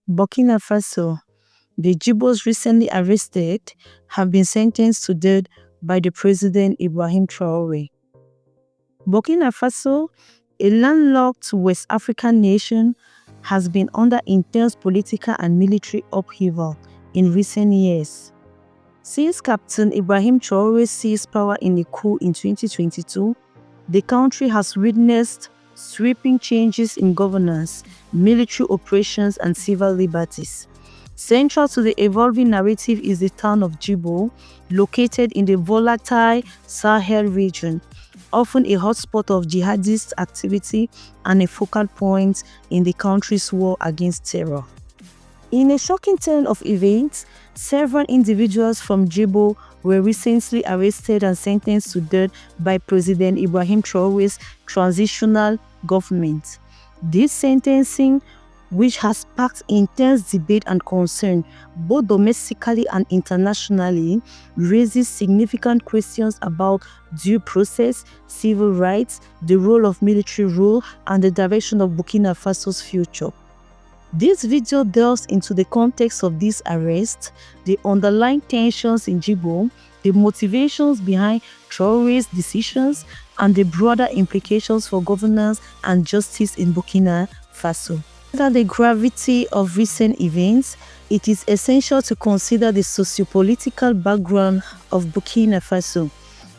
Burkina Faso. The Jibos recently arrested have been sentenced to death by the President Ibrahim Traoré. Burkina Faso, a landlocked West African nation, has been under intense political and military upheaval in recent years. Since Captain Ibrahim Traoré seized power in a coup in 2022, the country has witnessed sweeping changes in governance, military operations, and civil liberties. Central to the evolving narrative is the town of Djibo, located in the volatile Sahel region, often a hotspot of jihadist activity and a focal point in the country's war against terror. In a shocking turn of events, several individuals from Djibo were recently arrested and sentenced to death by President Ibrahim Traoré's transitional government. This sentencing, which has sparked intense debate and concern both domestically and internationally, raises significant questions about due process, civil rights, the role of military rule, and the direction of Burkina Faso's future. This video delves into the context of this arrest, the underlying tensions in Djibo, the motivations behind Traoré's decisions, and the broader implications for governance and justice in Burkina Faso. Given the gravity of recent events, it is essential to consider the socio-political background of Burkina Faso.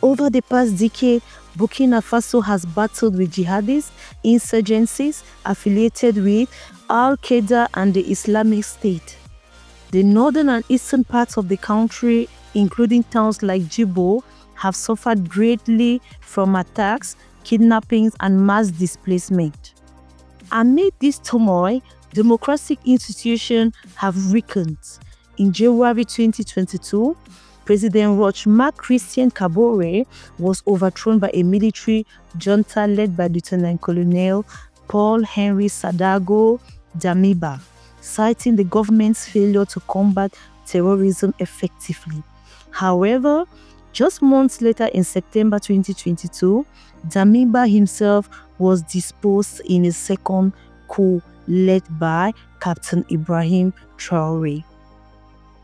Over the past decade, Burkina Faso has battled with jihadist insurgencies affiliated with Al-Qaeda and the Islamic State. The northern and eastern parts of the country, including towns like Djibo, have suffered greatly from attacks, kidnappings, and mass displacement. Amid this turmoil, democratic institutions have weakened. In January 2022, President Roch-Marc Christian Kabore was overthrown by a military junta led by Lieutenant Colonel Paul-Henri Sandaogo Damiba, citing the government's failure to combat terrorism effectively. However, just months later in September 2022, Damiba himself was disposed in a second coup led by Captain Ibrahim Traoré.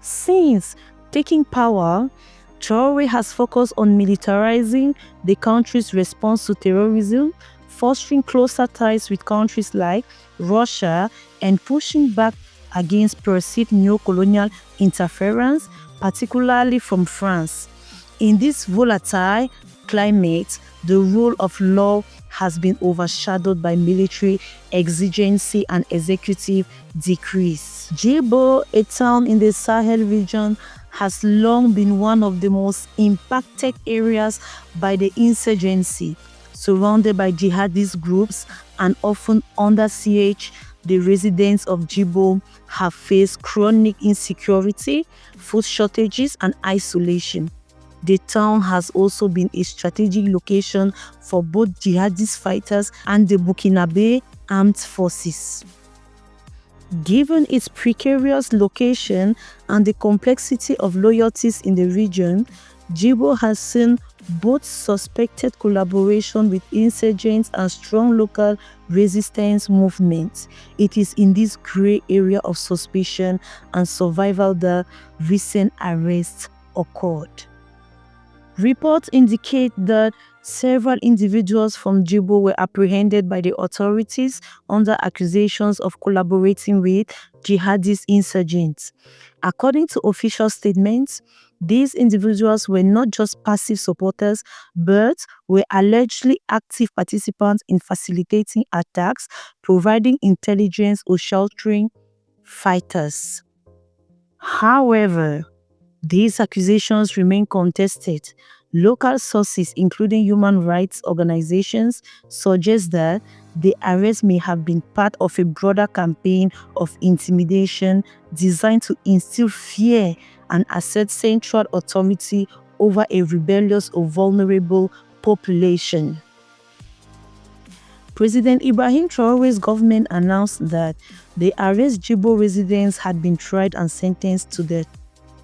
Since taking power, Traoré has focused on militarizing the country's response to terrorism, fostering closer ties with countries like Russia, and pushing back against perceived neo-colonial interference, particularly from France. In this volatile climate, the rule of law has been overshadowed by military exigency and executive decrees. Djibo, a town in the Sahel region, has long been one of the most impacted areas by the insurgency. Surrounded by jihadist groups and often under siege, the residents of Djibo have faced chronic insecurity, food shortages, and isolation. The town has also been a strategic location for both jihadist fighters and the Burkinabe armed forces. Given its precarious location and the complexity of loyalties in the region, Djibo has seen both suspected collaboration with insurgents and strong local resistance movements. It is in this gray area of suspicion and survival that recent arrests occurred. Reports indicate that several individuals from Djibo were apprehended by the authorities under accusations of collaborating with jihadist insurgents. According to official statements, these individuals were not just passive supporters, but were allegedly active participants in facilitating attacks, providing intelligence, or sheltering fighters. However, these accusations remain contested. Local sources, including human rights organizations, suggest that the arrest may have been part of a broader campaign of intimidation designed to instill fear and assert central authority over a rebellious or vulnerable population. President Ibrahim Traoré's government announced that the arrested Djibo residents had been tried and sentenced to death.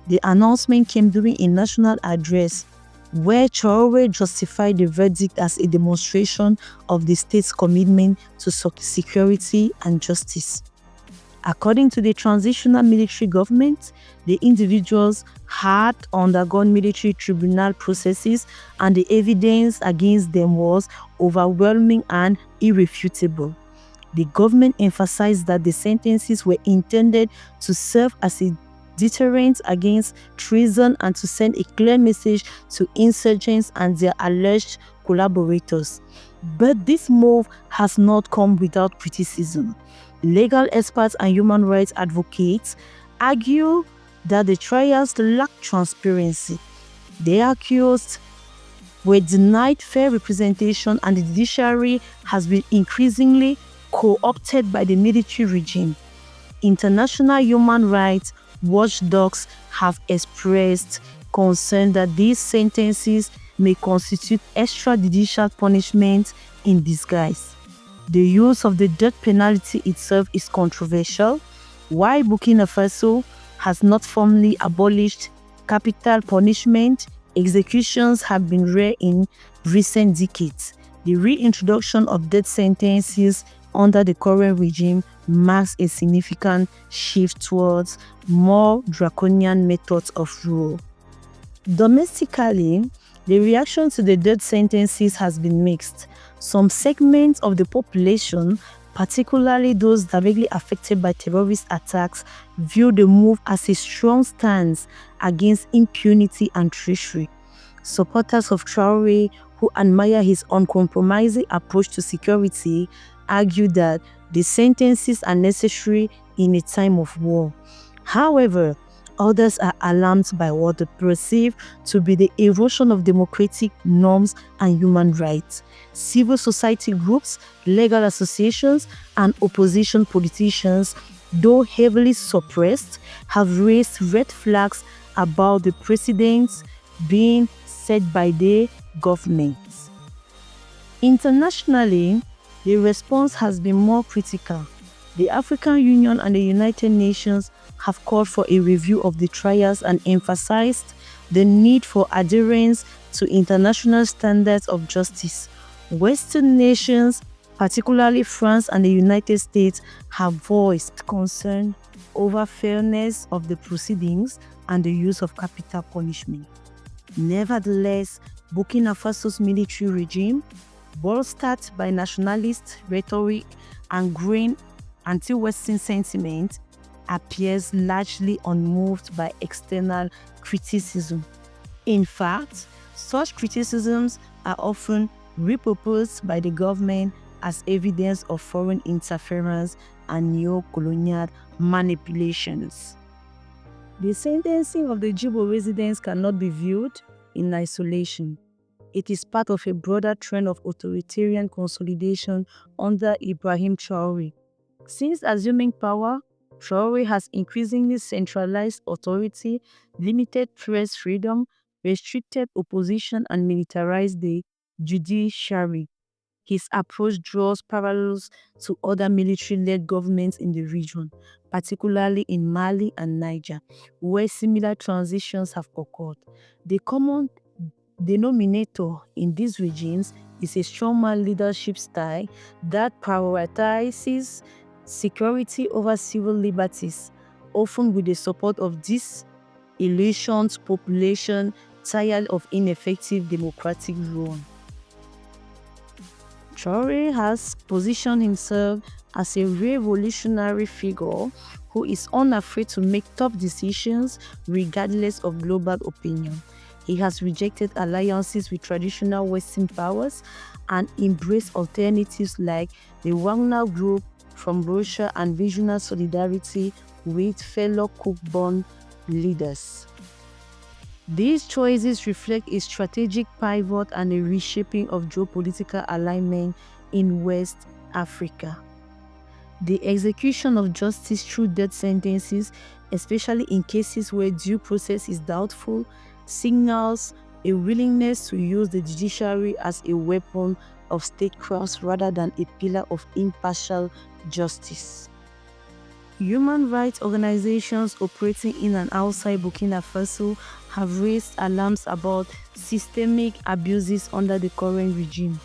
The announcement came during a national address where Traoré justified the verdict as a demonstration of the state's commitment to security and justice. According to the transitional military government, the individuals had undergone military tribunal processes and the evidence against them was overwhelming and irrefutable. The government emphasized that the sentences were intended to serve as a deterrent against treason and to send a clear message to insurgents and their alleged collaborators. But this move has not come without criticism. Legal experts and human rights advocates argue that the trials lack transparency. The accused were denied fair representation and the judiciary has been increasingly co-opted by the military regime. International human rights watchdogs have expressed concern that these sentences may constitute extrajudicial punishment in disguise. The use of the death penalty itself is controversial. While Burkina Faso has not formally abolished capital punishment, executions have been rare in recent decades. The reintroduction of death sentences under the current regime marks a significant shift towards more draconian methods of rule. Domestically, the reaction to the death sentences has been mixed. Some segments of the population, particularly those directly affected by terrorist attacks, view the move as a strong stance against impunity and treachery. Supporters of Traoré, who admire his uncompromising approach to security, argue that the sentences are necessary in a time of war. However, others are alarmed by what they perceive to be the erosion of democratic norms and human rights. Civil society groups, legal associations, and opposition politicians, though heavily suppressed, have raised red flags about the precedents being set by the government. Internationally, the response has been more critical. The African Union and the United Nations have called for a review of the trials and emphasized the need for adherence to international standards of justice. Western nations, particularly France and the United States, have voiced concern over fairness of the proceedings and the use of capital punishment. Nevertheless, Burkina Faso's military regime, bolstered by nationalist rhetoric and growing anti-Western sentiment, appears largely unmoved by external criticism. In fact, such criticisms are often repurposed by the government as evidence of foreign interference and neo-colonial manipulations. The sentencing of the DJibo residents cannot be viewed in isolation. It is part of a broader trend of authoritarian consolidation under Ibrahim Traoré. Since assuming power, Traoré has increasingly centralized authority, limited press freedom, restricted opposition, and militarized the judiciary. His approach draws parallels to other military-led governments in the region, particularly in Mali and Niger, where similar transitions have occurred. The common denominator in these regimes is a strongman leadership style that prioritizes security over civil liberties, often with the support of disillusioned population tired of ineffective democratic rule. Traoré has positioned himself as a revolutionary figure who is unafraid to make tough decisions regardless of global opinion. He has rejected alliances with traditional Western powers and embraced alternatives like the Wagner Group from Russia and regional solidarity with fellow Cook-born leaders. These choices reflect a strategic pivot and a reshaping of geopolitical alignment in West Africa. The execution of justice through death sentences, especially in cases where due process is doubtful, signals a willingness to use the judiciary as a weapon of statecraft rather than a pillar of impartial justice. Human rights organizations operating in and outside Burkina Faso have raised alarms about systemic abuses under the current regime.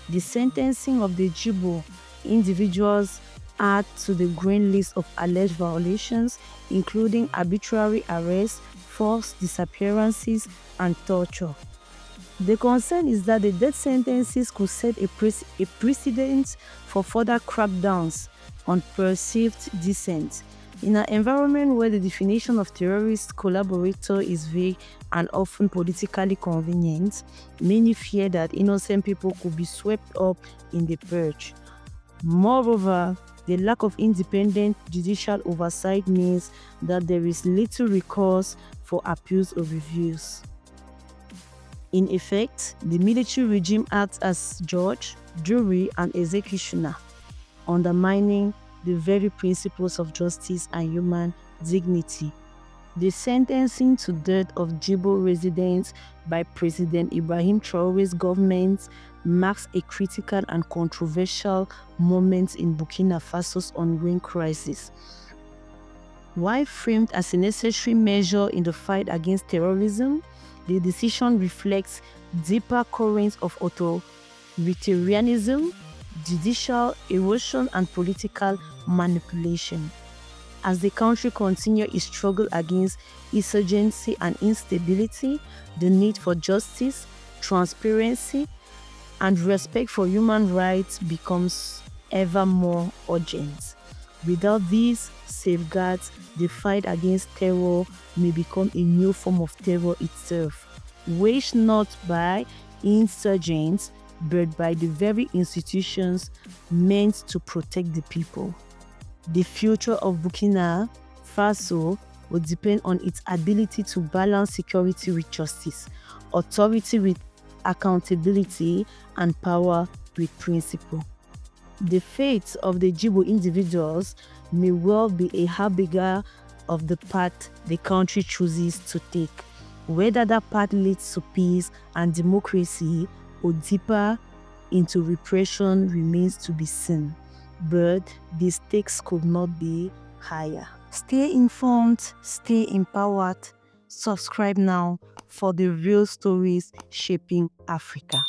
The sentencing of the DJibo individuals add to the growing list of alleged violations, including arbitrary arrests, forced disappearances, and torture. The concern is that the death sentences could set a precedent for further crackdowns on perceived dissent. In an environment where the definition of terrorist collaborator is vague and often politically convenient, many fear that innocent people could be swept up in the purge. Moreover, the lack of independent judicial oversight means that there is little recourse for appeals or reviews. In effect, the military regime acts as judge, jury, and executioner, undermining the very principles of justice and human dignity. The sentencing to death of DJibo residents by President Ibrahim Traoré's government marks a critical and controversial moment in Burkina Faso's ongoing crisis. While framed as a necessary measure in the fight against terrorism, the decision reflects deeper currents of authoritarianism, judicial erosion, and political manipulation. As the country continues its struggle against insurgency and instability, the need for justice, transparency, and respect for human rights becomes ever more urgent. Without these safeguards, the fight against terror may become a new form of terror itself, waged not by insurgents but by the very institutions meant to protect the people. The future of Burkina Faso will depend on its ability to balance security with justice, authority with accountability, and power with principle. The fate of the DJibo individuals may well be a harbinger of the path the country chooses to take. Whether that path leads to peace and democracy or deeper into repression remains to be seen. But the stakes could not be higher. Stay informed, stay empowered. Subscribe now for the real stories shaping Africa.